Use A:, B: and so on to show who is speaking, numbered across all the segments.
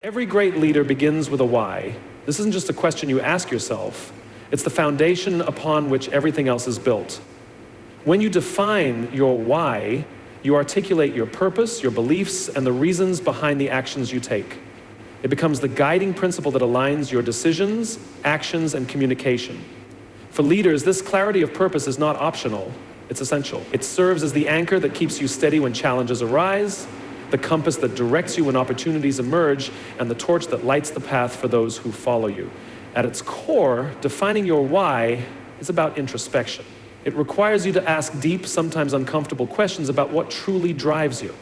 A: Every great leader begins with a why. This isn't just a question you ask yourself. It's the foundation upon which everything else is built. When you define your why, you articulate your purpose, your beliefs, and the reasons behind the actions you take. It becomes the guiding principle that aligns your decisions, actions, and communication. For leaders, this clarity of purpose is not optional, it's essential. It serves as the anchor that keeps you steady when challenges arise, the compass that directs you when opportunities emerge, and the torch that lights the path for those who follow you. At its core, defining your why is about introspection. It requires you to ask deep, sometimes uncomfortable questions about what truly drives you.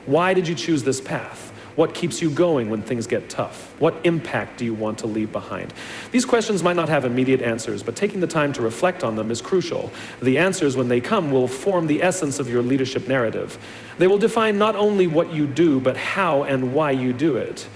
A: Why did you choose this path? What keeps you going when things get tough? What impact do you want to leave behind? These questions might not have immediate answers, but taking the time to reflect on them is crucial. The answers, when they come, will form the essence of your leadership narrative. They will define not only what you do, but how and why you do it.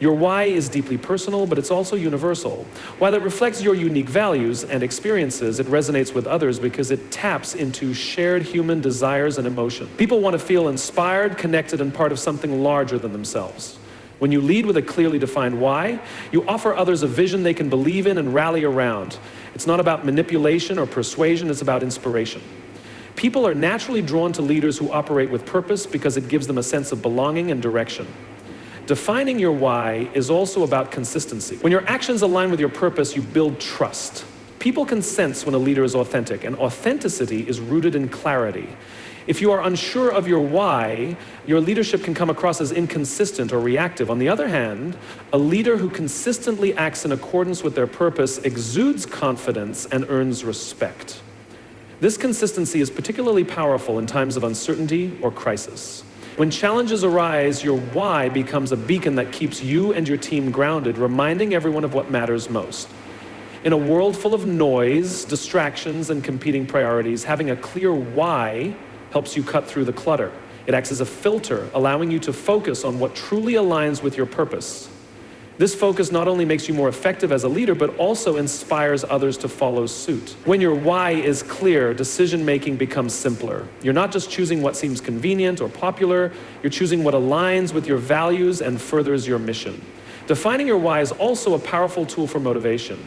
A: Your why is deeply personal, but it's also universal. While it reflects your unique values and experiences, it resonates with others because it taps into shared human desires and emotion. People want to feel inspired, connected, and part of something larger than themselves. When you lead with a clearly defined why, you offer others a vision they can believe in and rally around. It's not about manipulation or persuasion, it's about inspiration. People are naturally drawn to leaders who operate with purpose because it gives them a sense of belonging and direction. Defining your why is also about consistency. When your actions align with your purpose, you build trust. People can sense when a leader is authentic, and authenticity is rooted in clarity. If you are unsure of your why, your leadership can come across as inconsistent or reactive. On the other hand, a leader who consistently acts in accordance with their purpose exudes confidence and earns respect. This consistency is particularly powerful in times of uncertainty or crisis. When challenges arise, your why becomes a beacon that keeps you and your team grounded, reminding everyone of what matters most. In a world full of noise, distractions, and competing priorities, having a clear why helps you cut through the clutter. It acts as a filter, allowing you to focus on what truly aligns with your purpose. This focus not only makes you more effective as a leader, but also inspires others to follow suit. When your why is clear, decision-making becomes simpler. You're not just choosing what seems convenient or popular, you're choosing what aligns with your values and furthers your mission. Defining your why is also a powerful tool for motivation.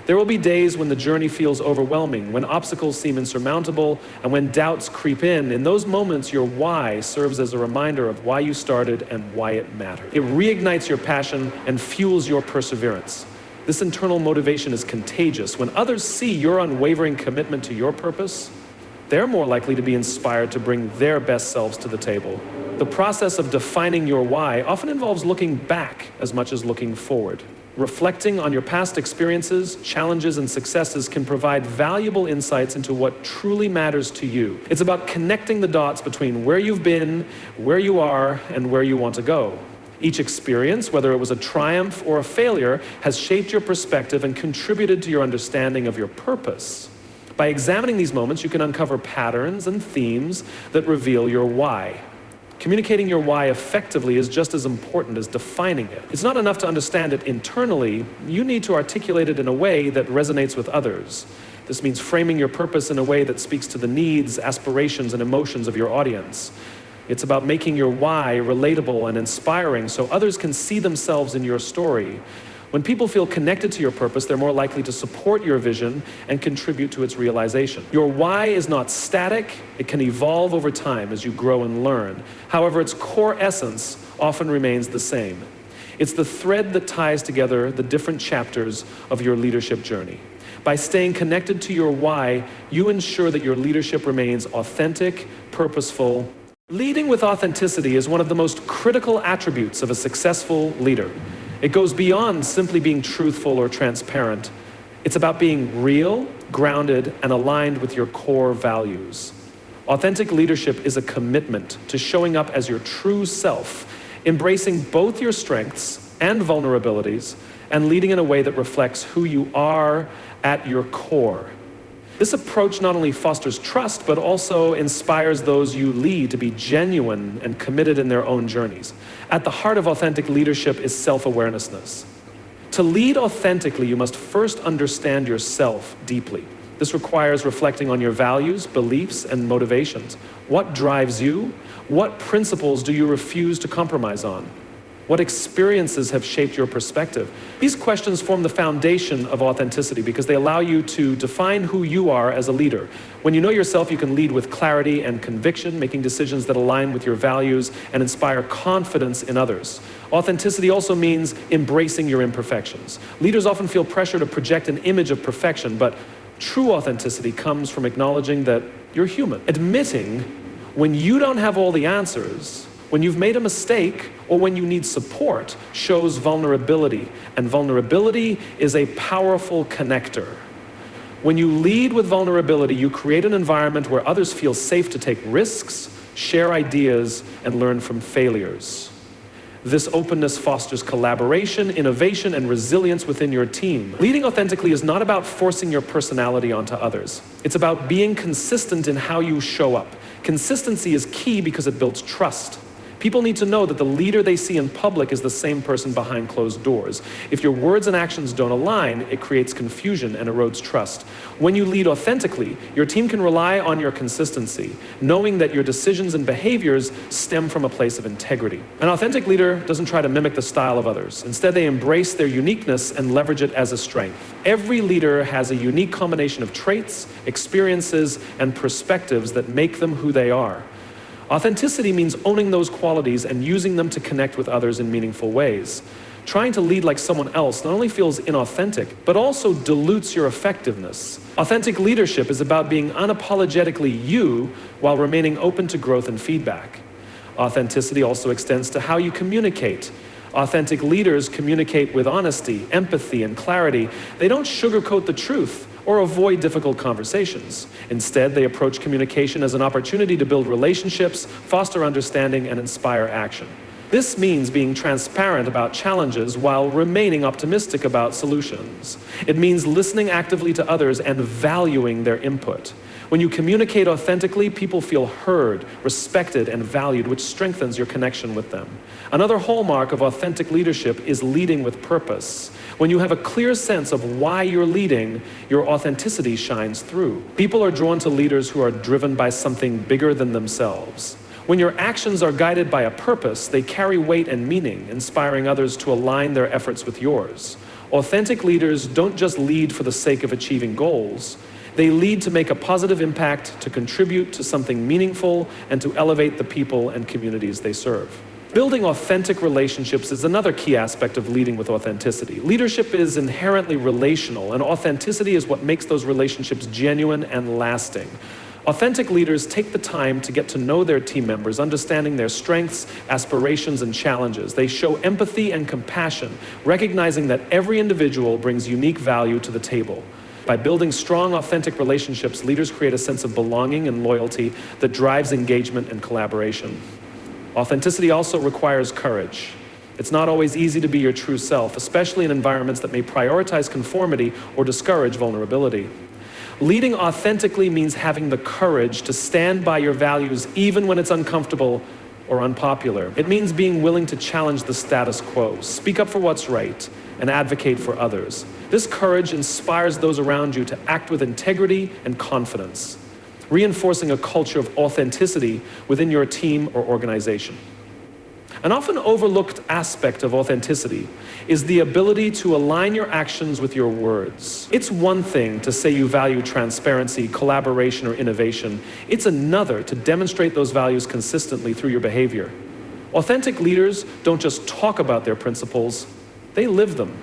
A: There will be days when the journey feels overwhelming, when obstacles seem insurmountable, and when doubts creep in. In those moments, your why serves as a reminder of why you started and why it mattered. It reignites your passion and fuels your perseverance. This internal motivation is contagious. When others see your unwavering commitment to your purpose, they're more likely to be inspired to bring their best selves to the table. The process of defining your why often involves looking back as much as looking forward. Reflecting on your past experiences, challenges, and successes can provide valuable insights into what truly matters to you. It's about connecting the dots between where you've been, where you are, and where you want to go. Each experience, whether it was a triumph or a failure, has shaped your perspective and contributed to your understanding of your purpose. By examining these moments, you can uncover patterns and themes that reveal your why. Communicating your why effectively is just as important as defining it. It's not enough to understand it internally. You need to articulate it in a way that resonates with others. This means framing your purpose in a way that speaks to the needs, aspirations, and emotions of your audience. It's about making your why relatable and inspiring so others can see themselves in your story. When people feel connected to your purpose, they're more likely to support your vision and contribute to its realization. Your why is not static. It can evolve over time as you grow and learn. However, its core essence often remains the same. It's the thread that ties together the different chapters of your leadership journey. By staying connected to your why, you ensure that your leadership remains authentic, purposeful. Leading with authenticity is one of the most critical attributes of a successful leader. It goes beyond simply being truthful or transparent. It's about being real, grounded, and aligned with your core values. Authentic leadership is a commitment to showing up as your true self, embracing both your strengths and vulnerabilities, and leading in a way that reflects who you are at your core. This approach not only fosters trust, but also inspires those you lead to be genuine and committed in their own journeys. At the heart of authentic leadership is self-awareness. To lead authentically, you must first understand yourself deeply. This requires reflecting on your values, beliefs, and motivations. What drives you? What principles do you refuse to compromise on? What experiences have shaped your perspective? These questions form the foundation of authenticity because they allow you to define who you are as a leader. When you know yourself, you can lead with clarity and conviction, making decisions that align with your values and inspire confidence in others. Authenticity also means embracing your imperfections. Leaders often feel pressure to project an image of perfection, but true authenticity comes from acknowledging that you're human. Admitting when you don't have all the answers, when you've made a mistake, or when you need support, shows vulnerability. And vulnerability is a powerful connector. When you lead with vulnerability, you create an environment where others feel safe to take risks, share ideas, and learn from failures. This openness fosters collaboration, innovation, and resilience within your team. Leading authentically is not about forcing your personality onto others. It's about being consistent in how you show up. Consistency is key because it builds trust. People need to know that the leader they see in public is the same person behind closed doors. If your words and actions don't align, it creates confusion and erodes trust. When you lead authentically, your team can rely on your consistency, knowing that your decisions and behaviors stem from a place of integrity. An authentic leader doesn't try to mimic the style of others. Instead, they embrace their uniqueness and leverage it as a strength. Every leader has a unique combination of traits, experiences, and perspectives that make them who they are. Authenticity means owning those qualities and using them to connect with others in meaningful ways. Trying to lead like someone else not only feels inauthentic, but also dilutes your effectiveness. Authentic leadership is about being unapologetically you while remaining open to growth and feedback. Authenticity also extends to how you communicate. Authentic leaders communicate with honesty, empathy, and clarity. They don't sugarcoat the truth or avoid difficult conversations. Instead, they approach communication as an opportunity to build relationships, foster understanding, and inspire action. This means being transparent about challenges while remaining optimistic about solutions. It means listening actively to others and valuing their input. When you communicate authentically, people feel heard, respected, and valued, which strengthens your connection with them. Another hallmark of authentic leadership is leading with purpose. When you have a clear sense of why you're leading, your authenticity shines through. People are drawn to leaders who are driven by something bigger than themselves. When your actions are guided by a purpose, they carry weight and meaning, inspiring others to align their efforts with yours. Authentic leaders don't just lead for the sake of achieving goals. They lead to make a positive impact, to contribute to something meaningful, and to elevate the people and communities they serve. Building authentic relationships is another key aspect of leading with authenticity. Leadership is inherently relational, and authenticity is what makes those relationships genuine and lasting. Authentic leaders take the time to get to know their team members, understanding their strengths, aspirations, and challenges. They show empathy and compassion, recognizing that every individual brings unique value to the table. By building strong, authentic relationships, leaders create a sense of belonging and loyalty that drives engagement and collaboration. Authenticity also requires courage. It's not always easy to be your true self, especially in environments that may prioritize conformity or discourage vulnerability. Leading authentically means having the courage to stand by your values even when it's uncomfortable or unpopular. It means being willing to challenge the status quo, speak up for what's right, and advocate for others. This courage inspires those around you to act with integrity and confidence, reinforcing a culture of authenticity within your team or organization. An often overlooked aspect of authenticity is the ability to align your actions with your words. It's one thing to say you value transparency, collaboration, or innovation. It's another to demonstrate those values consistently through your behavior. Authentic leaders don't just talk about their principles, they live them.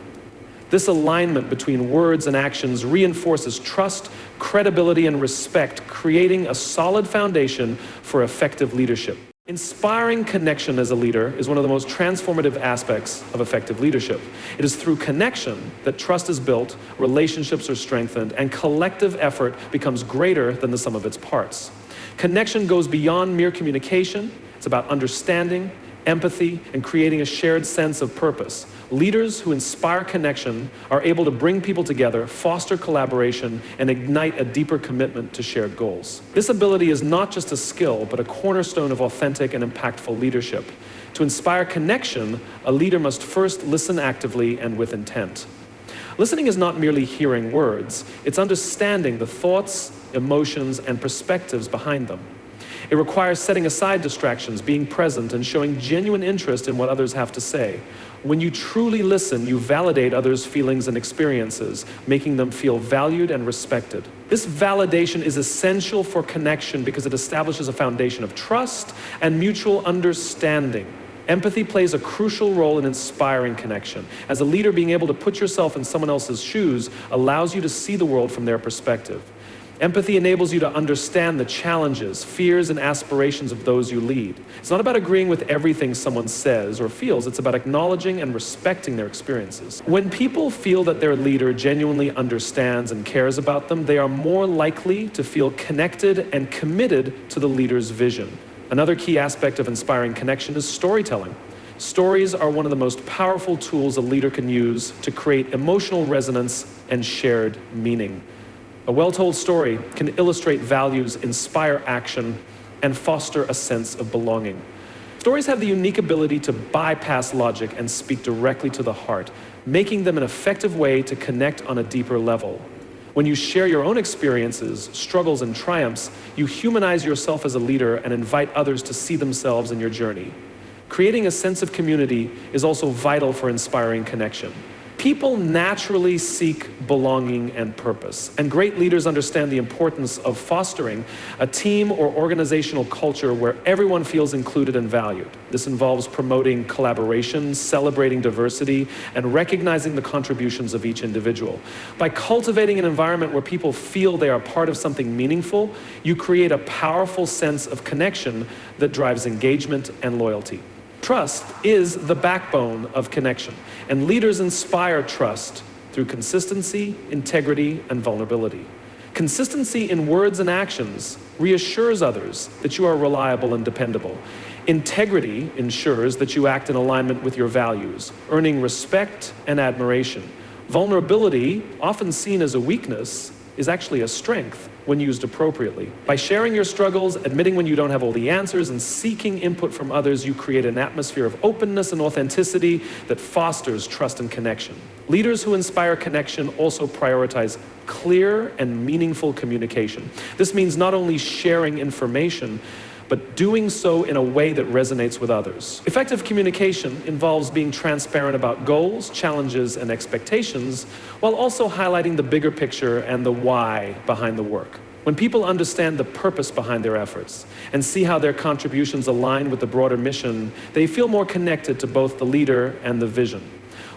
A: This alignment between words and actions reinforces trust, credibility, and respect, creating a solid foundation for effective leadership. Inspiring connection as a leader is one of the most transformative aspects of effective leadership. It is through connection that trust is built, relationships are strengthened, and collective effort becomes greater than the sum of its parts. Connection goes beyond mere communication. It's about understanding, empathy, and creating a shared sense of purpose. Leaders who inspire connection are able to bring people together, foster collaboration, and ignite a deeper commitment to shared goals. This ability is not just a skill, but a cornerstone of authentic and impactful leadership. To inspire connection, a leader must first listen actively and with intent. Listening is not merely hearing words, it's understanding the thoughts, emotions, and perspectives behind them. It requires setting aside distractions, being present, and showing genuine interest in what others have to say. When you truly listen, you validate others' feelings and experiences, making them feel valued and respected. This validation is essential for connection because it establishes a foundation of trust and mutual understanding. Empathy plays a crucial role in inspiring connection. As a leader, being able to put yourself in someone else's shoes allows you to see the world from their perspective. Empathy enables you to understand the challenges, fears, and aspirations of those you lead. It's not about agreeing with everything someone says or feels, it's about acknowledging and respecting their experiences. When people feel that their leader genuinely understands and cares about them, they are more likely to feel connected and committed to the leader's vision. Another key aspect of inspiring connection is storytelling. Stories are one of the most powerful tools a leader can use to create emotional resonance and shared meaning. A well-told story can illustrate values, inspire action, and foster a sense of belonging. Stories have the unique ability to bypass logic and speak directly to the heart, making them an effective way to connect on a deeper level. When you share your own experiences, struggles, and triumphs, you humanize yourself as a leader and invite others to see themselves in your journey. Creating a sense of community is also vital for inspiring connection. People naturally seek belonging and purpose, and great leaders understand the importance of fostering a team or organizational culture where everyone feels included and valued. This involves promoting collaboration, celebrating diversity, and recognizing the contributions of each individual. By cultivating an environment where people feel they are part of something meaningful, you create a powerful sense of connection that drives engagement and loyalty. Trust is the backbone of connection, and leaders inspire trust through consistency, integrity, and vulnerability. Consistency in words and actions reassures others that you are reliable and dependable. Integrity ensures that you act in alignment with your values, earning respect and admiration. Vulnerability, often seen as a weakness, is actually a strength when used appropriately. By sharing your struggles, admitting when you don't have all the answers, and seeking input from others, you create an atmosphere of openness and authenticity that fosters trust and connection. Leaders who inspire connection also prioritize clear and meaningful communication. This means not only sharing information, but doing so in a way that resonates with others. Effective communication involves being transparent about goals, challenges, and expectations, while also highlighting the bigger picture and the why behind the work. When people understand the purpose behind their efforts and see how their contributions align with the broader mission, they feel more connected to both the leader and the vision.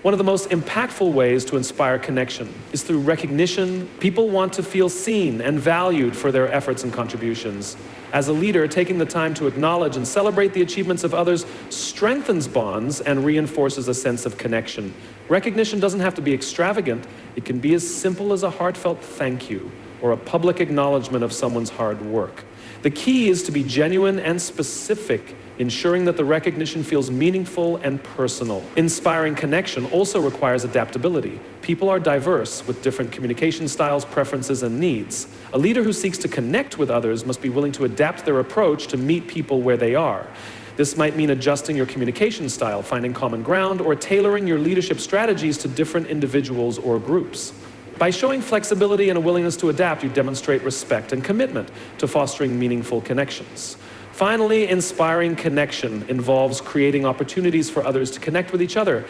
A: One of the most impactful ways to inspire connection is through recognition. People want to feel seen and valued for their efforts and contributions. As a leader, taking the time to acknowledge and celebrate the achievements of others strengthens bonds and reinforces a sense of connection. Recognition doesn't have to be extravagant. It can be as simple as a heartfelt thank you or a public acknowledgement of someone's hard work. The key is to be genuine and specific, ensuring that the recognition feels meaningful and personal. Inspiring connection also requires adaptability. People are diverse with different communication styles, preferences, and needs. A leader who seeks to connect with others must be willing to adapt their approach to meet people where they are. This might mean adjusting your communication style, finding common ground, or tailoring your leadership strategies to different individuals or groups. By showing flexibility and a willingness to adapt, you demonstrate respect and commitment to fostering meaningful connections. Finally, inspiring connection involves creating opportunities for others to connect with each other.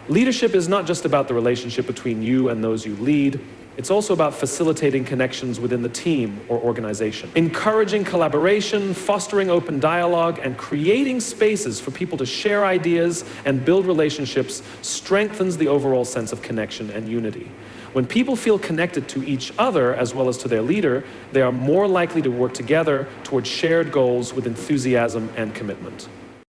A: Leadership is not just about the relationship between you and those you lead. It's also about facilitating connections within the team or organization. Encouraging collaboration, fostering open dialogue, and creating spaces for people to share ideas and build relationships strengthens the overall sense of connection and unity. When people feel connected to each other as well as to their leader, they are more likely to work together towards shared goals with enthusiasm and commitment.